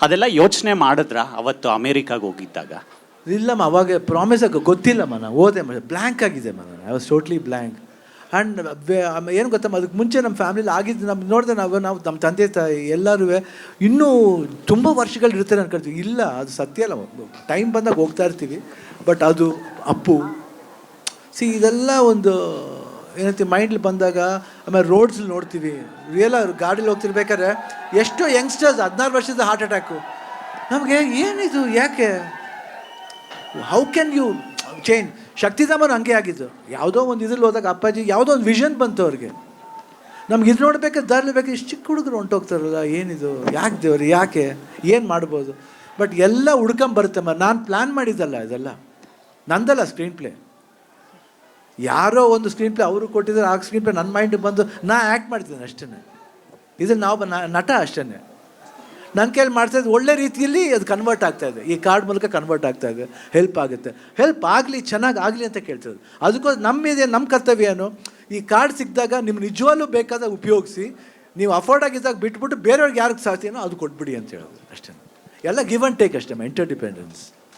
ಅದೆಲ್ಲ ಯೋಚನೆ ಮಾಡಿದ್ರಾ ಅವತ್ತು ಅಮೇರಿಕಾಗೆ ಹೋಗಿದ್ದಾಗ? ಇಲ್ಲಮ್ಮ, ಅವಾಗ ಪ್ರಾಮಿಸ್ ಗೊತ್ತಿಲ್ಲಮ್ಮ, ನಾನು ಓದೆ ಬ್ಲ್ಯಾಂಕ್ ಆಗಿದೆ ನಾನು. I was totally blank. And ಏನು ಗೊತ್ತಮ್ಮ, ಅದಕ್ಕೆ ಮುಂಚೆ ನಮ್ಮ ಫ್ಯಾಮಿಲಿಲಿ ಆಗಿದ್ದು ನಮ್ಮ ನೋಡಿದೆ, ನಾವು ನಮ್ಮ ತಂದೆ ತಾಯಿ ಎಲ್ಲರೂ ಇನ್ನೂ ತುಂಬ ವರ್ಷಗಳು ಇರ್ತಾರೆ ಅನ್ಕೊಳ್ತೀವಿ. ಇಲ್ಲ, ಅದು ಸತ್ಯ ಅಲ್ಲ. ಟೈಮ್ ಬಂದಾಗ ಹೋಗ್ತಾ ಇರ್ತೀವಿ. ಬಟ್ ಅದು ಅಪ್ಪು ಇದೆಲ್ಲ ಒಂದು ಏನಂತೀವಿ ಮೈಂಡ್ಲಿ ಬಂದಾಗ. ಆಮೇಲೆ ರೋಡ್ಸಲ್ಲಿ ನೋಡ್ತೀವಿ, ರಿಯಲ್ ಗಾಡೀಲಿ ಹೋಗ್ತಿರ್ಬೇಕಾದ್ರೆ ಎಷ್ಟೋ ಯಂಗ್ಸ್ಟರ್ಸ್ 16 ವರ್ಷದ ಹಾರ್ಟ್ ಅಟ್ಯಾಕು. ನಮಗೆ ಏನಿದು, ಯಾಕೆ, ಹೌ ಕ್ಯಾನ್ ಯು ಚೇಂಜ್? ಶಕ್ತಿಧಾಮನ ಹಂಗೆ ಆಗಿದ್ದು. ಯಾವುದೋ ಒಂದು ಇದ್ರಲ್ಲಿ ಹೋದಾಗ ಅಪ್ಪಾಜಿ ಯಾವುದೋ ಒಂದು ವಿಷನ್ ಬಂತು ಅವ್ರಿಗೆ. ನಮ್ಗೆ ಇದು ನೋಡ್ಬೇಕಾದ್ರೆ ದಾರಿಲಿ ಬೇಕು, ಇಷ್ಟು ಚಿಕ್ಕ ಹುಡುಗರು ಹೊಂಟೋಗ್ತಾರಲ್ಲ, ಏನಿದು, ಯಾಕೆ ದೇವ್ರು, ಯಾಕೆ, ಏನು ಮಾಡ್ಬೋದು? ಬಟ್ ಎಲ್ಲ ಹುಡ್ಕೊಂಬರುತ್ತಮ್ಮ. ನಾನು ಪ್ಲ್ಯಾನ್ ಮಾಡಿದ್ದಲ್ಲ, ಇದೆಲ್ಲ ನಂದಲ್ಲ ಸ್ಕ್ರೀನ್ ಪ್ಲೇ. ಯಾರೋ ಒಂದು ಸ್ಕ್ರೀನ್ ಪ್ಲೇ ಅವರು ಕೊಟ್ಟಿದ್ದಾರೆ, ಆ ಸ್ಕ್ರೀನ್ ಪ್ಲೇ ನನ್ನ ಮೈಂಡಿಗೆ ಬಂದು ನಾ ಆ್ಯಕ್ಟ್ ಮಾಡ್ತಿದ್ದೇನೆ ಅಷ್ಟೇ. ಇದ್ರಲ್ಲಿ ನಾವು ನಟ ಅಷ್ಟೇ. ನನ್ನ ಕೈಲಿ ಮಾಡ್ತಾಯಿದ್ದು ಒಳ್ಳೆ ರೀತಿಯಲ್ಲಿ ಅದು ಕನ್ವರ್ಟ್ ಆಗ್ತಾಯಿದೆ. ಈ ಕಾರ್ಡ್ ಮೂಲಕ ಕನ್ವರ್ಟ್ ಆಗ್ತಾಯಿದೆ. ಹೆಲ್ಪ್ ಆಗುತ್ತೆ, ಹೆಲ್ಪ್ ಆಗಲಿ, ಚೆನ್ನಾಗಿ ಆಗಲಿ ಅಂತ ಕೇಳ್ತದೆ. ಅದಕ್ಕೋಸ್ಕರ ನಮ್ಮ ಕರ್ತವ್ಯ ಏನು, ಈ ಕಾರ್ಡ್ ಸಿಕ್ಕಿದಾಗ ನಿಮ್ಗೆ ನಿಜವಾಗ್ಲೂ ಬೇಕಾದಾಗ ಉಪಯೋಗಿಸಿ, ನೀವು ಅಫೋರ್ಡ್ ಆಗಿದ್ದಾಗ ಬಿಟ್ಬಿಟ್ಟು ಬೇರೆಯವ್ರಿಗೆ ಯಾರಿಗೆ ಸಾಧ್ಯನೋ ಅದು ಕೊಟ್ಬಿಡಿ ಅಂತ ಹೇಳೋದು ಅಷ್ಟೇ. ಎಲ್ಲ ಗಿವ್ ಆ್ಯಂಡ್ ಟೇಕ್ ಅಷ್ಟೇ, ಇಂಟರ್ ಡಿಪೆಂಡೆನ್ಸ್.